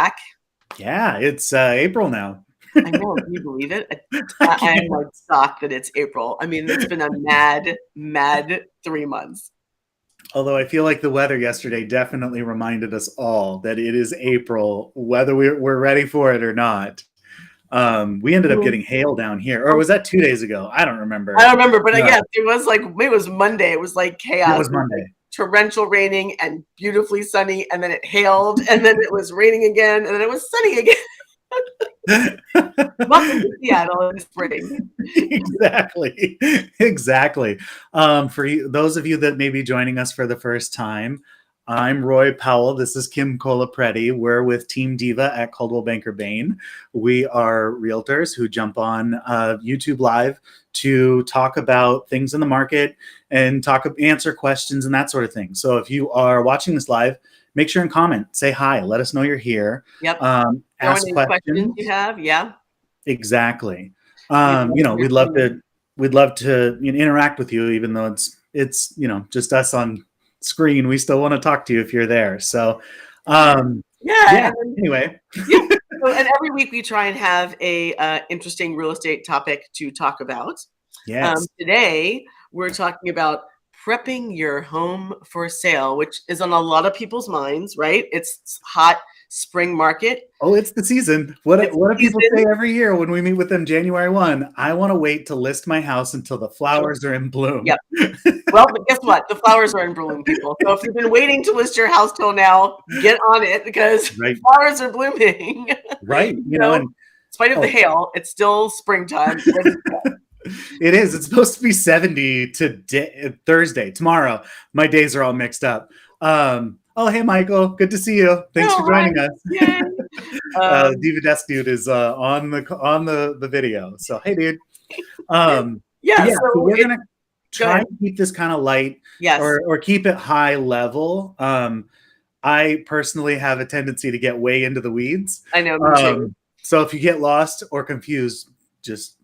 back. Yeah, it's April now. I know. Can you believe it? I'm like shocked that it's April. I mean, it's been a mad 3 months. Although I feel like the weather yesterday definitely reminded us all that it is April, whether we're ready for it or not. We ended up getting hail down here. Or was that 2 days ago? I don't remember. I don't remember, but yes, it was Monday. It was like chaos. It was Monday. Torrential raining and beautifully sunny, and then it hailed, and then it was raining again, and then it was sunny again. Welcome to Seattle in spring. Exactly. For those of you that may be joining us for the first time, I'm Roy Powell. This is Kim Colapreti. We're with Team Diva at Coldwell Banker Bain. We are realtors who jump on YouTube Live to talk about things in the market and answer questions and that sort of thing. So if you are watching this live, make sure and comment, say hi, let us know you're here. Yep. Ask questions you have. Yeah. Exactly. We'd love to interact with you, even though it's just us on screen. We still want to talk to you if you're there. So anyway. Yeah. So, and every week we try and have a interesting real estate topic to talk about. Yes. Today we're talking about prepping your home for sale, which is on a lot of people's minds, right? It's hot spring market. Oh, it's the season. What do people say every year when we meet with them January 1? I want to wait to list my house until the flowers are in bloom. Yep. Well, but guess what? The flowers are in bloom, people. So if you've been waiting to list your house till now, get on it because flowers are blooming. Right. In spite of the hail, it's still springtime. It is. It's supposed to be 70 today, Thursday, tomorrow. My days are all mixed up. Oh, hey, Michael. Good to see you. Thanks for joining us. Diva Desk Dude is on the video. So, hey, dude. So we're going to try to keep this kind of light or keep it high level. I personally have a tendency to get way into the weeds. I know, me too. So if you get lost or confused, just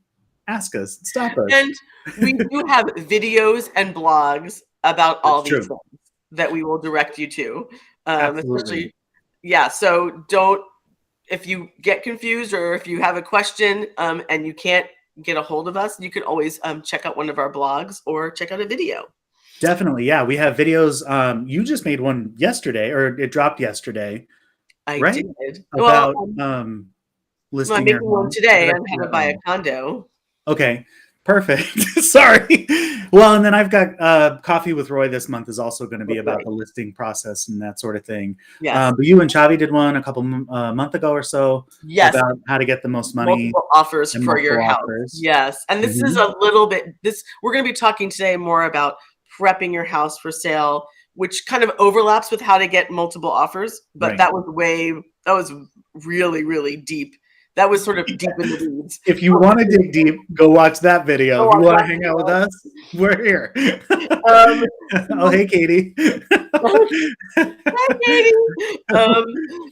ask us. Stop us. And we do have videos and blogs about all these things that we will direct you to. Absolutely. So if you get confused or if you have a question and you can't get a hold of us, you can always check out one of our blogs or check out a video. Definitely. Yeah. We have videos. You just made one yesterday, or it dropped yesterday. I did. About listing I'm making one today on how to buy a condo. Okay. Perfect. Sorry. Well, and then I've got Coffee with Roy this month is also going to be about the listing process and that sort of thing. Yes. But you and Chavi did one a couple month ago or so. Yes. About how to get the most money. Multiple offers for your house. Yes. And this is a little bit, we're going to be talking today more about prepping your house for sale, which kind of overlaps with how to get multiple offers. But that was really, really deep. That was sort of deep in the weeds. If you want to dig deep, go watch that video. If you want to hang out with us, we're here. Oh, hey, Katie. Hi, Katie.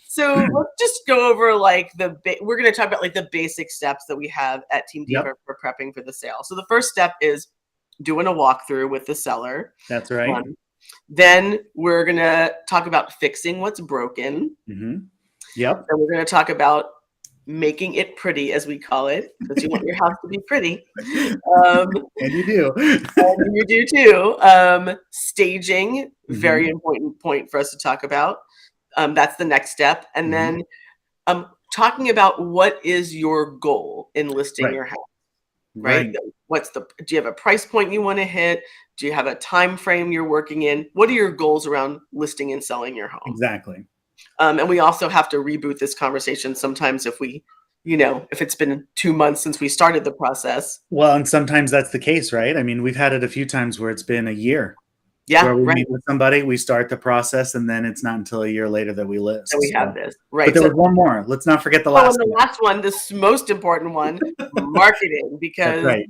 So let's just go over we're going to talk about the basic steps that we have at Team Diva for prepping for the sale. So the first step is doing a walkthrough with the seller. That's right. Then we're going to talk about fixing what's broken. Mm-hmm. Yep. And we're going to talk about making it pretty, as we call it, because you want your house to be pretty. And you do. And you do too. Staging, very important point for us to talk about. That's the next step. And then talking about what is your goal in listing your house, right? Do you have a price point you want to hit? Do you have a time frame you're working in? What are your goals around listing and selling your home? Exactly. And we also have to reboot this conversation sometimes if if it's been 2 months since we started the process. Well, and sometimes that's the case, right? I mean, we've had it a few times where it's been a year. Yeah, where we meet with somebody, we start the process, and then it's not until a year later that we list. So we have this, right? But there was one more. Let's not forget the last one. The last one, this most important one, marketing, because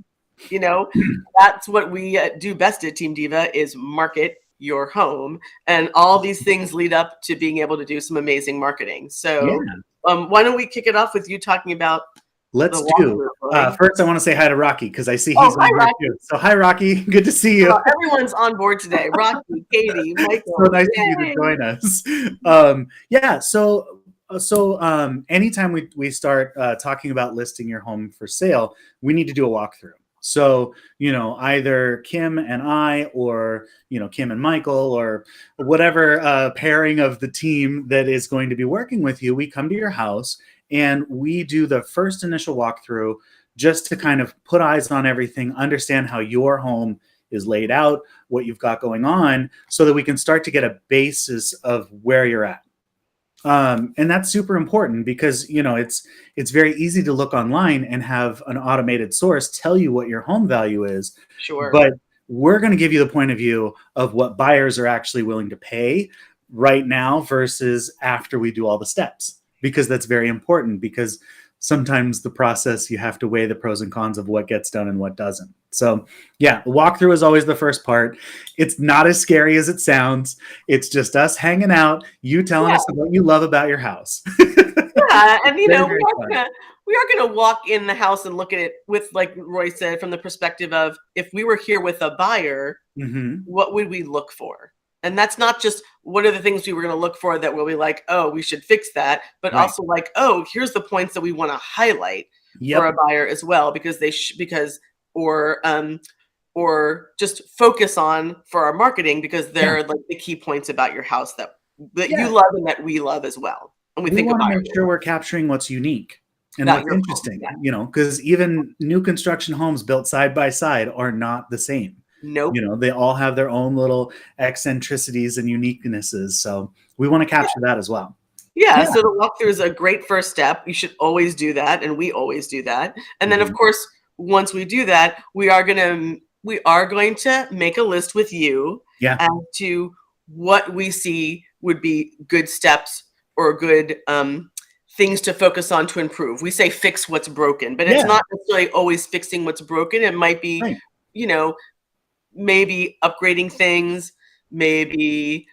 that's what we do best at Team Diva is market your home, and all these things lead up to being able to do some amazing marketing. So why don't we kick it off with you talking about Let's do. First, I want to say hi to Rocky because I see he's on board too. So hi, Rocky. Good to see you. Everyone's on board today. Rocky, Katie, Michael. So nice of you to join us. So Anytime we start talking about listing your home for sale, we need to do a walkthrough. So, either Kim and I, or, Kim and Michael, or whatever pairing of the team that is going to be working with you, we come to your house and we do the first initial walkthrough just to kind of put eyes on everything, understand how your home is laid out, what you've got going on, so that we can start to get a basis of where you're at. And that's super important because, it's very easy to look online and have an automated source tell you what your home value is. Sure. But we're going to give you the point of view of what buyers are actually willing to pay right now versus after we do all the steps, because that's very important, because sometimes the process, you have to weigh the pros and cons of what gets done and what doesn't. So yeah, the walkthrough is always the first part. It's not as scary as it sounds. It's just us hanging out, you telling us what you love about your house. Yeah, and we are gonna walk in the house and look at it with, like Roy said, from the perspective of, if we were here with a buyer, what would we look for? And that's not just what are the things we were going to look for that we'll be like, oh, we should fix that, but also like, oh, here's the points that we want to highlight for a buyer as well, because or just focus on for our marketing, because they're like the key points about your house that you love and that we love as well. And we want to make sure we're capturing what's unique and what's interesting, because even new construction homes built side by side are not the same. Nope. They all have their own little eccentricities and uniquenesses. So we want to capture that as well. Yeah. So the walkthrough is a great first step. You should always do that. And we always do that. And then of course, once we do that, we are going to make a list with you as to what we see would be good steps or good things to focus on to improve. We say fix what's broken, but it's not necessarily always fixing what's broken. It might be, maybe upgrading things, maybe,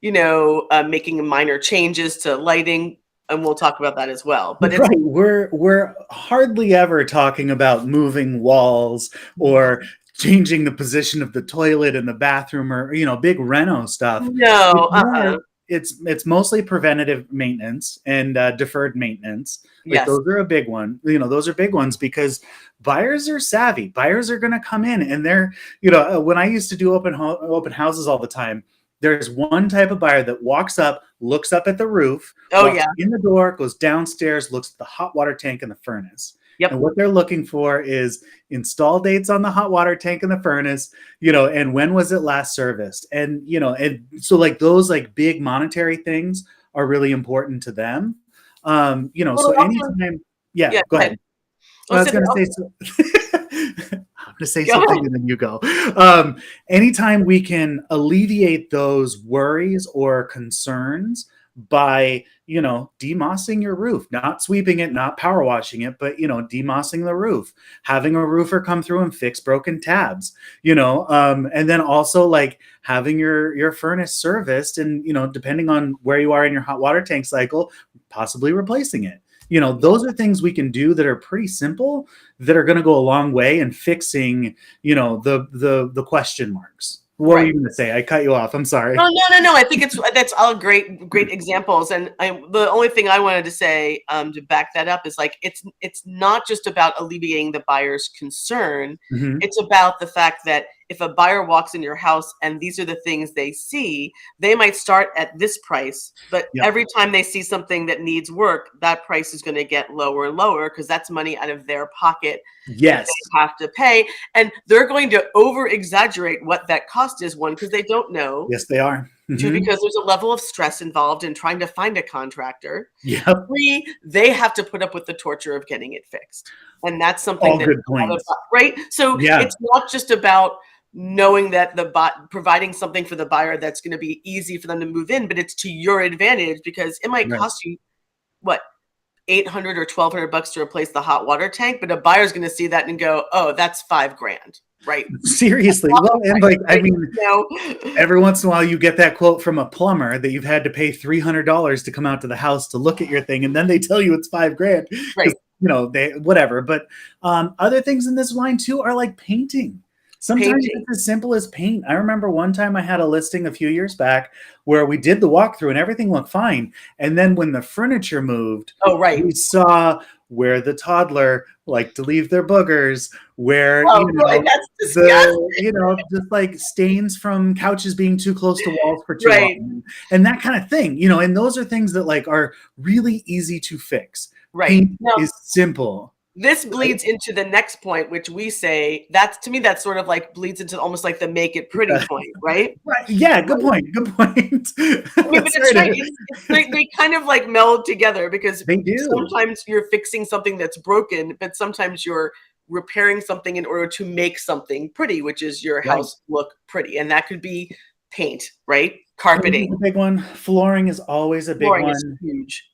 making minor changes to lighting. And we'll talk about that as well. But we're hardly ever talking about moving walls or changing the position of the toilet in the bathroom, or big reno stuff. No, it's mostly preventative maintenance and deferred maintenance. Those are a big one. Those are big ones because buyers are savvy. Buyers are going to come in and they're, when I used to do open houses all the time, there's one type of buyer that walks up, looks up at the roof, in the door, goes downstairs, looks at the hot water tank and the furnace. And what they're looking for is install dates on the hot water tank and the furnace, and when was it last serviced? And, and so like those like big monetary things are really important to them. So anytime, go ahead. I was going to say something and then you go. Anytime we can alleviate those worries or concerns by, demossing your roof, not sweeping it, not power washing it, but, demossing the roof, having a roofer come through and fix broken tabs, and then also like having your furnace serviced and, depending on where you are in your hot water tank cycle, possibly replacing it. Those are things we can do that are pretty simple, that are going to go a long way in fixing, the question marks. What were you going to say? I cut you off. I'm sorry. Oh, no. I think that's all great examples. And the only thing I wanted to say to back that up is like, it's not just about alleviating the buyer's concern. It's about the fact that if a buyer walks in your house and these are the things they see, they might start at this price, but every time they see something that needs work, that price is going to get lower and lower because that's money out of their pocket. Yes. They have to pay. And they're going to over exaggerate what that cost is, one, because they don't know. Yes, they are. Two, because there's a level of stress involved in trying to find a contractor. Yep. Three, they have to put up with the torture of getting it fixed. And that's something good points. Right? So it's not just about knowing that providing something for the buyer that's going to be easy for them to move in, but it's to your advantage because it might cost you what, $800 or $1,200 to replace the hot water tank, but a buyer's going to see that and go, "Oh, that's $5,000." Right? Seriously. Well, and every once in a while you get that quote from a plumber that you've had to pay $300 to come out to the house to look at your thing, and then they tell you it's $5,000. Right. They whatever. But other things in this line too are like painting. Sometimes Painting. it's as simple as paint. I remember one time I had a listing a few years back where we did the walkthrough and everything looked fine. And then when the furniture moved, Oh, right. we saw where the toddler liked to leave their boogers, where, Oh, boy, that's disgusting. just like stains from couches being too close to walls for too Right, long and that kind of thing, and those are things that like are really easy to fix. right. Paint Now, is simple. this Right? bleeds into the next point, which we say that's to me, that's sort of like bleeds into almost like the make it pretty point, right? Right. Yeah, good Right. point. Good point. I mean, but it's Sorry right. to- They kind of like meld together because They do. sometimes you're fixing something that's broken, but sometimes you're repairing something in order to make something pretty, which is your Right. house look pretty. And that could be paint, right? Paint is Carpeting, a big one. Flooring is always a big flooring is one. huge.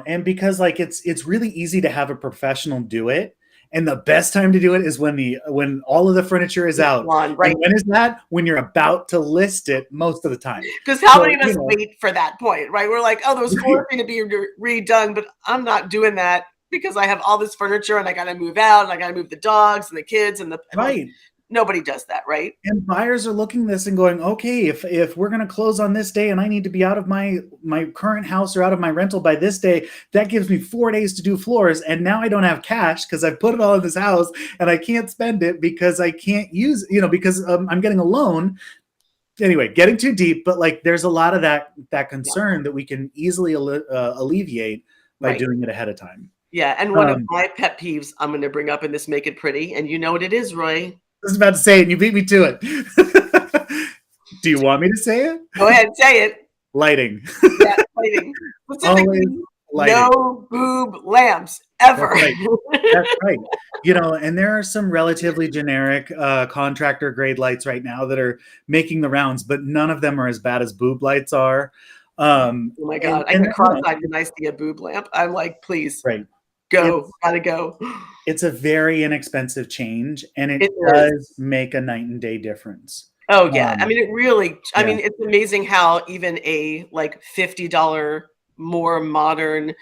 And because like it's really easy to have a professional do it. And the best time to do it is when all of the furniture is out. Lawn, And right? when is that? When you're about to list it most of the time. Because how So, many of us wait for that point, right? We're like, oh, those floors need to be redone, but I'm not doing that because I have all this furniture and I got to move out and I got to move the dogs and the kids and right. nobody does that, right? And buyers are looking at this and going, okay, if we're going to close on this day and I need to be out of my current house or out of my rental by this day, that gives me 4 days to do floors. And now I don't have cash because I've put it all in this house and I can't spend it because I can't use, because I'm getting a loan. Anyway, getting too deep, but like there's a lot of that concern that we can easily alleviate by doing it ahead of time. Yeah. And one of my pet peeves I'm going to bring up in this Make It Pretty. And you know what it is, Roy? I was about to say it and you beat me to it. Do you want me to say it? Go ahead, say it. Lighting. Yeah, lighting. Specifically, lighting. no boob lamps ever. That's right. That's right. And there are some relatively generic contractor grade lights right now that are making the rounds, but none of them are as bad as boob lights are. Oh my God. I get cross-eyed when I see a boob lamp. I'm like, please. Right. Gotta go. It's a very inexpensive change, and it does make a night and day difference. Oh yeah, I mean, it really. I mean, it's amazing how even a like $50 more modern,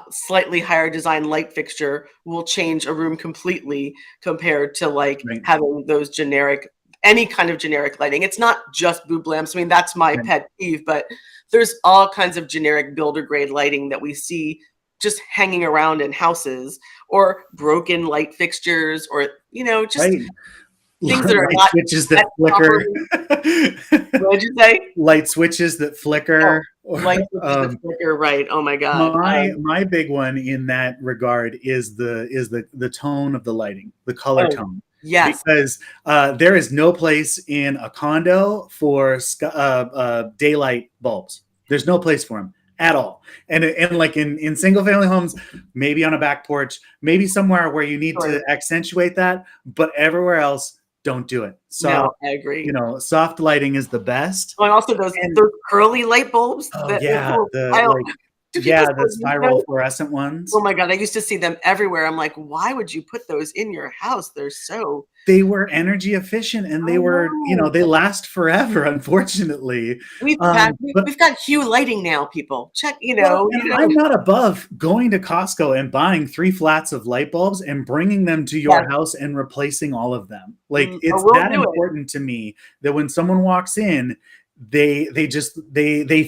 slightly higher design light fixture will change a room completely compared to like having those generic, any kind of generic lighting. It's not just boob lamps. I mean, that's my pet peeve, but there's all kinds of generic builder grade lighting that we see just hanging around in houses, or broken light fixtures, or just things that are light not switches that flicker. What did you say? Light switches that flicker. Light switches that flicker. Right. Oh my God. My big one in that regard is the tone of the lighting, the color tone. Yes. Because there is no place in a condo for daylight bulbs. There's no place for them at all. And like in single family homes, maybe on a back porch, maybe somewhere where you need to accentuate that, but everywhere else, don't do it. So no, I agree. Soft lighting is the best. Oh, and also those curly light bulbs. Oh yeah, the spiral fluorescent ones. Oh my God, I used to see them everywhere. I'm like, why would you put those in your house? They were energy efficient and they were, they last forever, unfortunately. We've got Hue lighting now, people. Check, I'm not above going to Costco and buying 3 flats of light bulbs and bringing them to your house and replacing all of them. Like it's that important to me that when someone walks in, they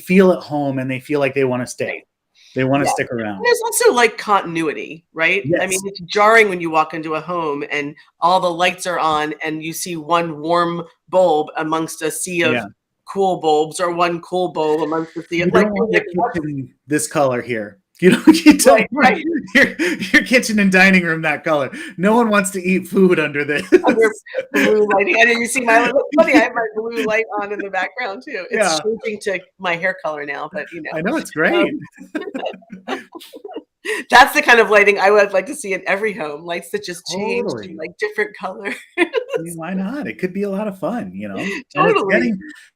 feel at home and they feel like they want to stay. Right. They want to stick around. And there's also like continuity, right? Yes. I mean, it's jarring when you walk into a home and all the lights are on and you see one warm bulb amongst a sea of cool bulbs, or one cool bulb amongst a sea of this color here. You don't your kitchen and dining room that color. No one wants to eat food under this. Under blue lighting. And then you see my funny, I have my blue light on in the background too. It's changing to my hair color now, but I know it's great. That's the kind of lighting I would like to see in every home. Lights that just change to like different colors. I mean, why not? It could be a lot of fun, Totally.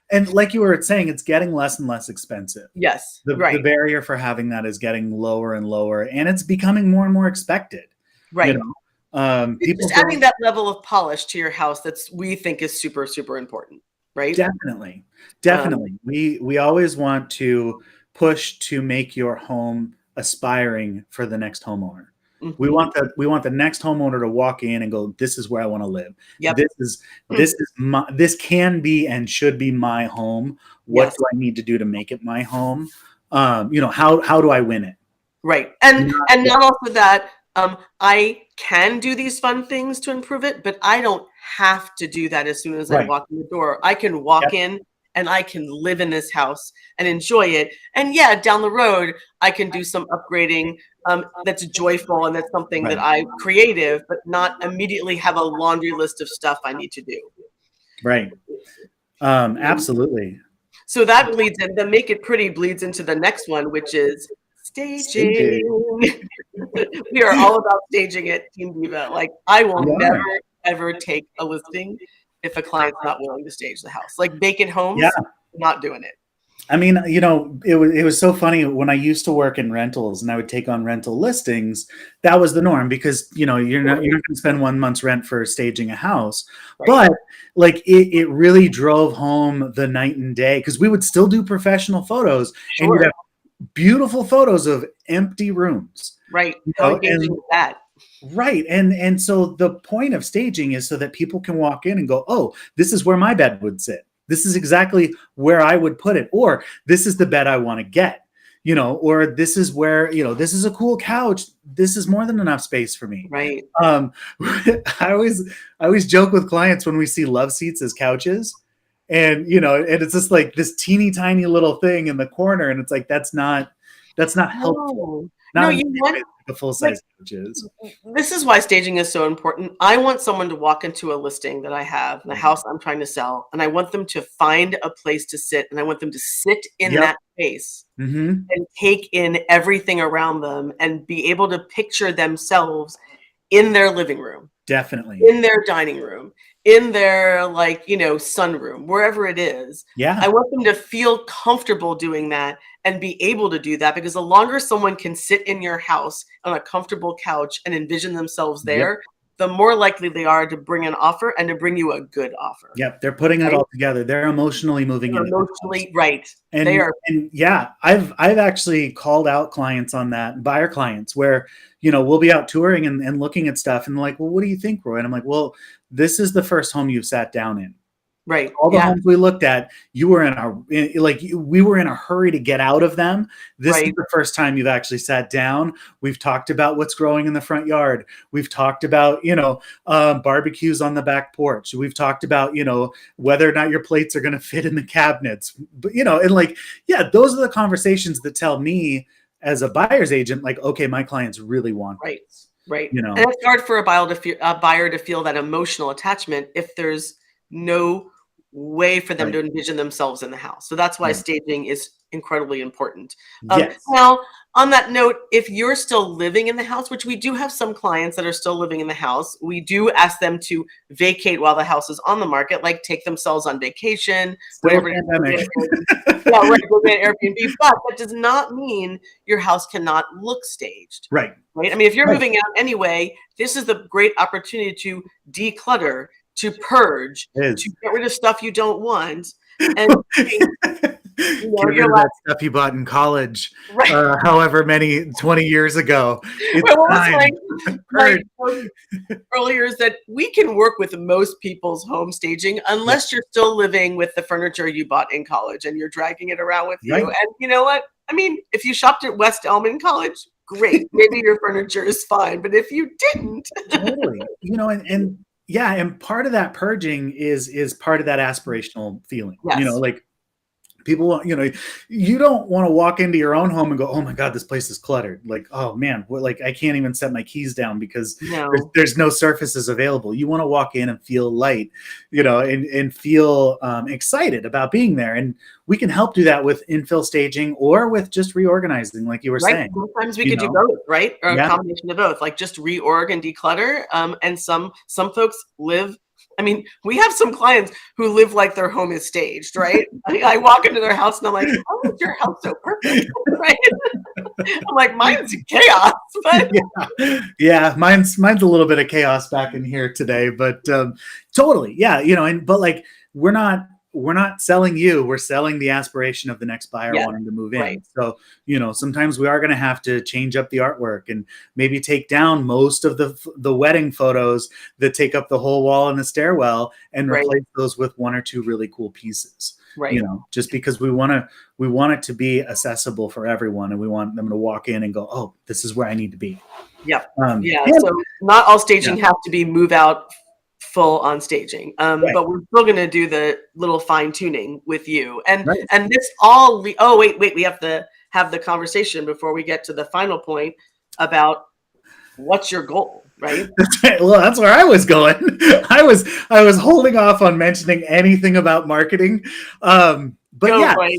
And like you were saying, it's getting less and less expensive. Yes. The barrier for having that is getting lower and lower, and it's becoming more and more expected. Right. People just adding that level of polish to your house we think is super, super important. Right. Definitely. We always want to push to make your home aspiring for the next homeowner. We Mhm. want the next homeowner to walk in and go, this is where I want to live. Yep. This can be and should be my home. What Yes. do I need to do to make it my home? How do I win it? Right. And Yeah, not also that I can do these fun things to improve it, but I don't have to do that as soon as I right. walk in the door. I can walk Yep. in and I can live in this house and enjoy it. And yeah, down the road, I can do some upgrading that's joyful and that's something that Right. I creative, but not immediately have a laundry list of stuff I need to do. Right. Absolutely. So that bleeds in, the make it pretty bleeds into the next one, which is staging. Staging. We are all about staging at Team Diva. Like, I will We never, are. ever take a listing if a client's not willing to stage the house. Like vacant Yeah. homes, not doing it. I mean, it was so funny when I used to work in rentals and I would take on rental listings. That was the norm because you're not going to spend 1 month's rent for staging a house, Right. but like it really drove home the night and day because we would still do professional photos and you'd Sure. have beautiful photos of empty rooms. Right. How engaging is that? Right. And so the point of staging is so that people can walk in and go, oh, this is where my bed would sit. This is exactly where I would put it. Or this is the bed I want to get, or this is where, this is a cool couch. This is more than enough space for me. Right. I always joke with clients when we see love seats as couches. And, and it's just like this teeny tiny little thing in the corner. And it's like, that's not helpful. No, Not you want the full size couches. this is why staging is so important. I want someone to walk into a listing that I have, the house I'm trying to sell, and I want them to find a place to sit, and I want them to sit in Yep. that space Mm-hmm. and take in everything around them and be able to picture themselves in their living room, Definitely. in their dining room, in their sunroom, wherever it is. Yeah. I want them to feel comfortable doing that and be able to do that because the longer someone can sit in your house on a comfortable couch and envision themselves there, the more likely they are to bring an offer and to bring you a good offer. Yep. They're putting it all together. They're emotionally moving They're in. emotionally right. And They are. and yeah, I've actually called out clients on that, buyer clients, where we'll be out touring and looking at stuff, and they're like, "Well, what do you think, Roy?" And I'm like, "Well, this is the first home you've sat down in. Right. All the Yeah. homes we looked at, you were we were in a hurry to get out of them. This is the first time you've actually sat down. We've talked about what's growing in the front yard. We've talked about barbecues on the back porch. We've talked about whether or not your plates are going to fit in the cabinets. But those are the conversations that tell me as a buyer's agent, like, okay, my clients really want Right. Right. You know. And it's hard for a buyer to feel that emotional attachment if there's no way for them Right. to envision themselves in the house. So that's why Right. staging is incredibly important. Yes. Now, on that note, if you're still living in the house, which we do have some clients that are still living in the house, we do ask them to vacate while the house is on the market, like take themselves on vacation, Still whatever. a pandemic. Yeah, right. Go get Airbnb, but that does not mean your house cannot look staged. Right. Right. I mean, if you're Right. moving out anyway, this is the great opportunity to declutter, to purge, It to is. get rid of stuff you don't want, and Get rid of that stuff you bought in college, right. however many 20 years ago. It's Well, what was time. my joke earlier is that we can work with most people's home staging unless you're still living with the furniture you bought in college and you're dragging it around with you. Right. And you know what? I mean, if you shopped at West Elm in college, great. Maybe your furniture is fine. But if you didn't, Totally. And yeah, and part of that purging is part of that aspirational feeling. Yes. Like people, you don't want to walk into your own home and go, oh my God, this place is cluttered. Like, oh man, like I can't even set my keys down because there's no surfaces available. You want to walk in and feel light, and feel excited about being there. And we can help do that with infill staging or with just reorganizing, like you were saying. Sometimes we could do both, right? Or a combination of both, like just reorg and declutter. And some folks live. I mean, we have some clients who live like their home is staged, right? I walk into their house and I'm like, "How is your house so perfect?" Right? I'm like, "Mine's chaos." But yeah, mine's a little bit of chaos back in here today, but totally, yeah, but like we're not we're not selling you, we're selling the aspiration of the next buyer Yes. wanting to move in. Right. So, sometimes we are going to have to change up the artwork and maybe take down most of the wedding photos that take up the whole wall in the stairwell and Right. replace those with one or two really cool pieces. Right. Just because we want it to be accessible for everyone, and we want them to walk in and go, oh, this is where I need to be. Yep. So not all staging have to be move out full on staging, Right. but we're still going to do the little fine tuning with you. And Right. and this all. Oh wait, we have to have the conversation before we get to the final point about what's your goal, right? That's right. Well, that's where I was going. I was holding off on mentioning anything about marketing, but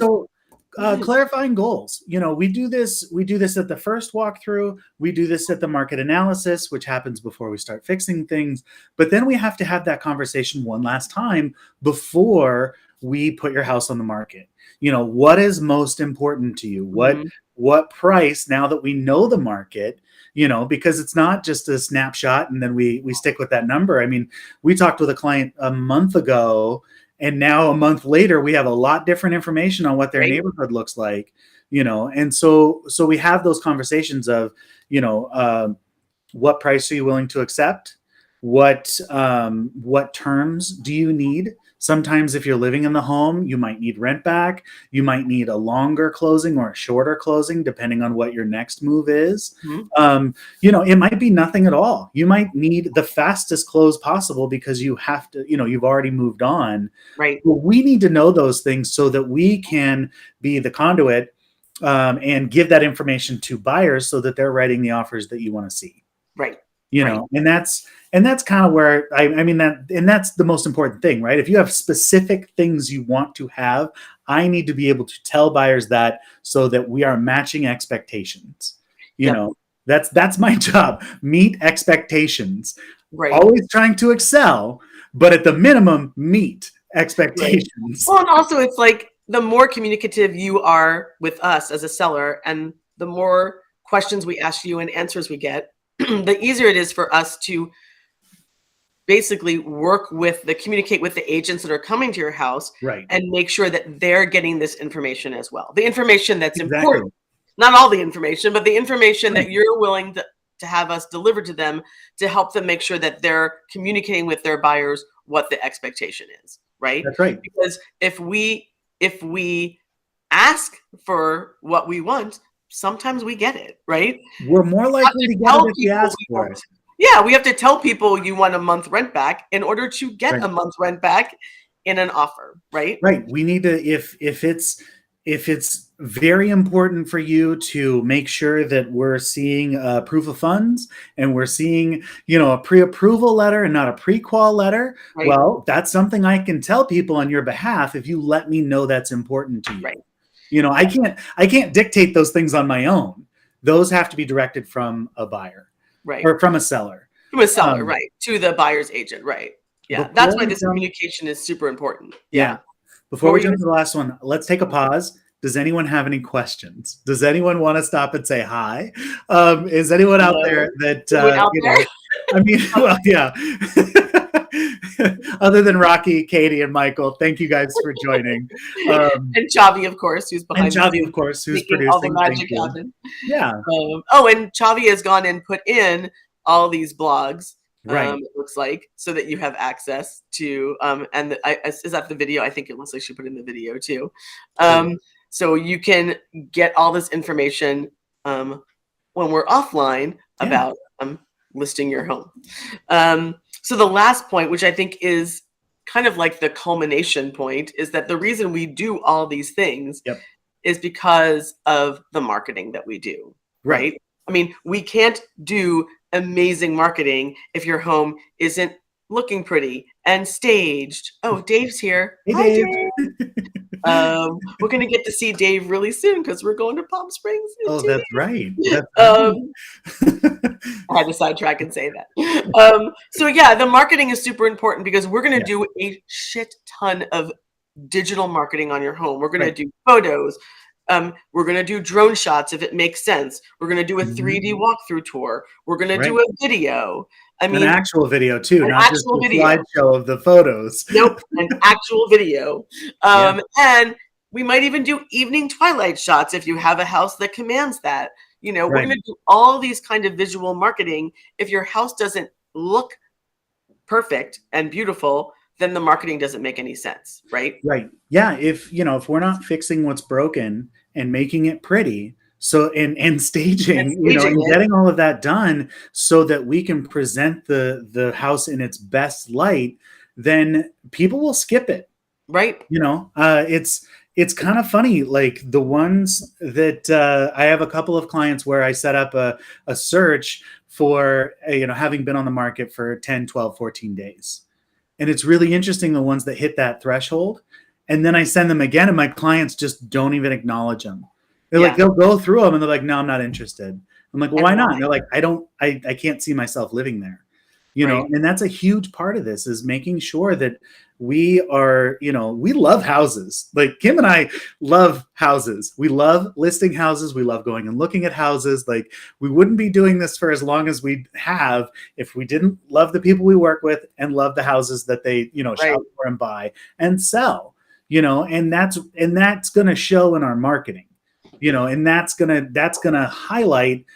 So clarifying goals. We do this at the first walkthrough. We do this at the market analysis, which happens before we start fixing things. But then we have to have that conversation one last time before we put your house on the market. What is most important to you? What price, now that we know the market, because it's not just a snapshot and then we stick with that number. I mean, we talked with a client a month ago, and now a month later, we have a lot different information on what their neighborhood looks like, and so we have those conversations of, what price are you willing to accept? What terms do you need? Sometimes if you're living in the home, you might need rent back. You might need a longer closing or a shorter closing, depending on what your next move is. It might be nothing at all. You might need the fastest close possible because you have to, you've already moved on. Right. But we need to know those things so that we can be the conduit and give that information to buyers so that they're writing the offers that you want to see. Right. And that's kind of where that's the most important thing, right? If you have specific things you want to have, I need to be able to tell buyers that so that we are matching expectations. That's my job. Meet expectations. Right. Always trying to excel, but at the minimum, meet expectations. Right. Well, and also it's like the more communicative you are with us as a seller and the more questions we ask you and answers we get, the easier it is for us to basically communicate with the agents that are coming to your house, right, and make sure that they're getting this information as well. The information that's important, not all the information, but the information that you're willing to have us deliver to them to help them make sure that they're communicating with their buyers what the expectation is, right? That's right. Because if we ask for what we want, sometimes we get it, right? We're more likely to get it if we ask for it. Yeah, we have to tell people you want a month rent back in order to get a month rent back in an offer, right? Right. We need to, if it's very important for you to make sure that we're seeing proof of funds and we're seeing, a pre-approval letter and not a pre-qual letter, well, that's something I can tell people on your behalf if you let me know that's important to you. Right. I can't dictate those things on my own. Those have to be directed from a buyer. Right. Or from a seller. From a seller, right. To the buyer's agent, right. Yeah. That's why this communication is super important. Yeah. Before we jump to the last one, let's take a pause. Does anyone have any questions? Does anyone want to stop and say hi? Is anyone out there that, I mean, well, yeah. Other than Rocky, Katie, and Michael, thank you guys for joining. And Chavi, of course, who's behind who's producing all the magic happen. Yeah. And Chavi has gone and put in all these blogs. Right. It looks like, so that you have access to. Is that the video? I think it looks like she put in the video too. So you can get all this information when we're offline about listing your home. So the last point, which I think is kind of like the culmination point, is that the reason we do all these things is because of the marketing that we do, right? I mean, we can't do amazing marketing if your home isn't looking pretty and staged. Oh, Dave's here. Hey, Hi, Dave. We're going to get to see Dave really soon because we're going to Palm Springs. Oh, that's right. I had to sidetrack and say that. So yeah, the marketing is super important because we're going to do a shit ton of digital marketing on your home. We're going to do photos, We're going to do drone shots if it makes sense. We're going to do a Mhm. 3D walkthrough tour. We're going to Right. do a video. I An mean, actual video too, an not just actual a video. slideshow of the photos. Nope, an actual video. Yeah. And we might even do evening twilight shots if you have a house that commands that. You know, we're Right. going to do all these kind of visual marketing. If your house doesn't look perfect and beautiful, then the marketing doesn't make any sense, right? Right. Yeah. If we're not fixing what's broken and making it pretty, so and And staging, staging and it, getting all of that done so that we can present the house in its best light, then people will skip it. right? It's kind of funny, like the ones that I have a couple of clients where I set up a search for having been on the market for 10, 12, 14 days. And it's really interesting, the ones that hit that threshold. And then I send them again, and my clients just don't even acknowledge them. They're like, Yeah. they'll go through them and they're like, no, I'm not interested. I'm like, well, why And not? why? And they're like, I can't see myself living there. Right. And that's a huge part of this, is making sure that we are, we love houses. Like Kim and I love houses. We love listing houses. We love going and looking at houses. Like, we wouldn't be doing this for as long as we have if we didn't love the people we work with and love the houses that they, Right. shop for and buy and sell, and that's going to show in our marketing, and that's going to highlight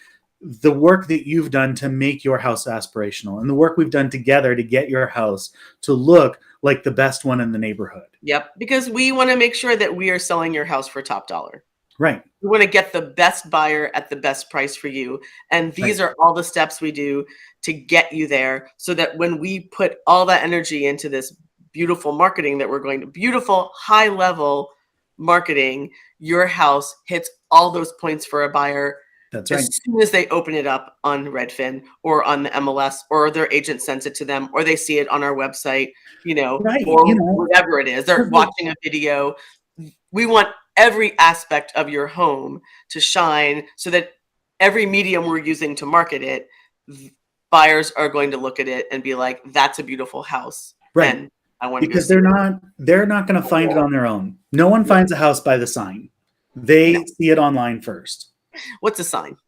the work that you've done to make your house aspirational, and the work we've done together to get your house to look like the best one in the neighborhood. Yep. Because we want to make sure that we are selling your house for top dollar. Right. We want to get the best buyer at the best price for you. And these are all the steps we do to get you there, so that when we put all that energy into this beautiful marketing that we're going to, beautiful high level marketing, your house hits all those points for a buyer. That's right. As soon as they open it up on Redfin or on the MLS, or their agent sends it to them, or they see it on our website, Right. or whatever it is, they're watching a video. We want every aspect of your home to shine, so that every medium we're using to market it, buyers are going to look at it and be like, that's a beautiful house. Right. And I want because they're not going to find it on their own. No one finds a house by the sign. They see it online first. What's a sign?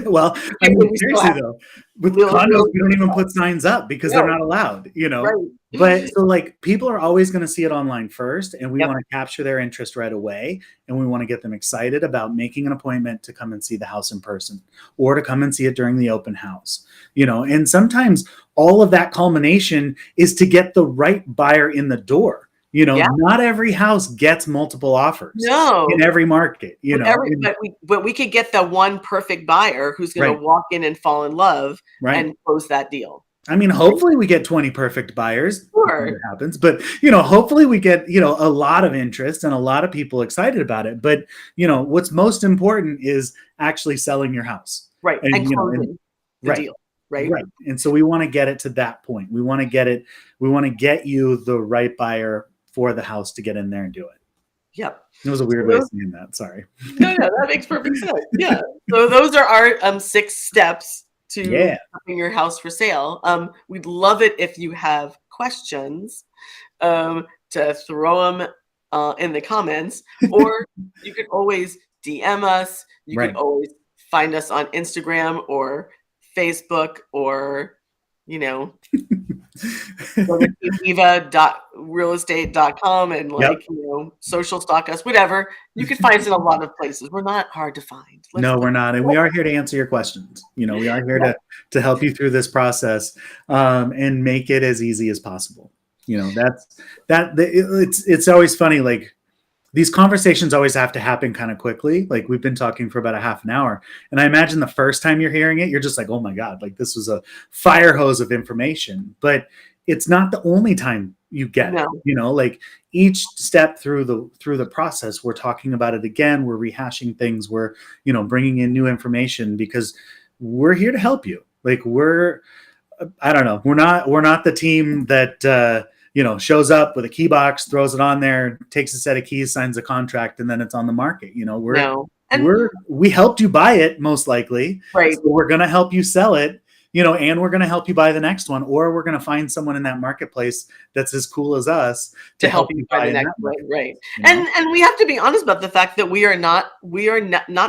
Well, I mean, seriously though, with condos, we don't even put signs up because they're not allowed, Right. But so, like, people are always going to see it online first, and we want to capture their interest right away, and we want to get them excited about making an appointment to come and see the house in person, or to come and see it during the open house, and sometimes all of that culmination is to get the right buyer in the door. Not every house gets multiple offers. No. In every market, but we could get the one perfect buyer who's going to walk in and fall in love and close that deal. I mean, hopefully we get 20 perfect buyers. Sure. It happens, but hopefully we get a lot of interest and a lot of people excited about it. But what's most important is actually selling your house, right? And closing the deal. Right. And so we want to get it to that point. We want to get it. We want to get you the right buyer for the house to get in there and do it. Yep. It was a weird way of saying that. Sorry. No, that makes perfect sense. Yeah. So those are our 6 steps to having your house for sale. We'd love it if you have questions, to throw them in the comments, or you could always DM us. You can always find us on Instagram or Facebook, or go to teamdiva.realestate.com and social stalk us, whatever. You can find us in a lot of places. We're not hard to find. No, we're not. And we are here to answer your questions. We are here to help you through this process, and make it as easy as possible. It's always funny. Like, these conversations always have to happen kind of quickly. Like, we've been talking for about a half an hour, and I imagine the first time you're hearing it, you're just like, oh my God, like, this was a fire hose of information. But it's not the only time you get it. Like, each step through the process, we're talking about it again. We're rehashing things. We're, bringing in new information, because we're here to help you. Like, I don't know. We're not the team that, shows up with a key box, throws it on there, takes a set of keys, signs a contract, and then it's on the market. We helped you buy it, most likely. Right. So we're going to help you sell it. and we're going to help you buy the next one, or we're going to find someone in that marketplace that's as cool as us to help you buy the in next that one, market. right? And we have to be honest about the fact that we are not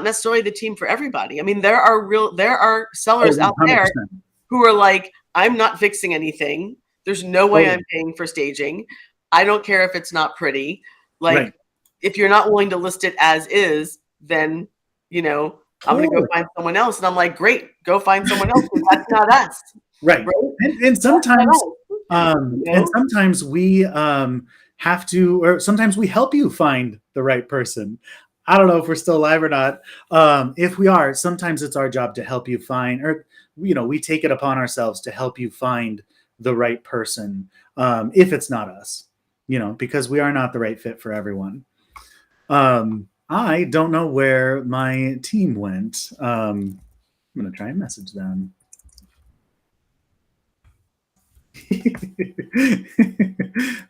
necessarily the team for everybody. I mean, there are sellers out there who are like, I'm not fixing anything. There's no way I'm paying for staging. I don't care if it's not pretty. Like, if you're not willing to list it as is, then I'm going to go find someone else. And I'm like, great, go find someone else. That's not us. Right. And sometimes, and sometimes we have to, or sometimes we help you find the right person. I don't know if we're still alive or not. If we are, sometimes it's our job to help you find, or, we take it upon ourselves to help you find the right person. If it's not us, because we are not the right fit for everyone. I don't know where my team went. I'm going to try and message them.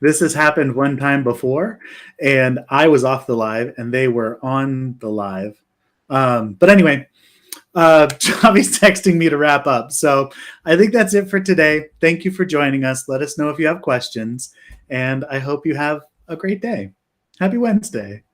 This has happened one time before, and I was off the live and they were on the live. But anyway, Javi's texting me to wrap up. So I think that's it for today. Thank you for joining us. Let us know if you have questions, and I hope you have a great day. Happy Wednesday.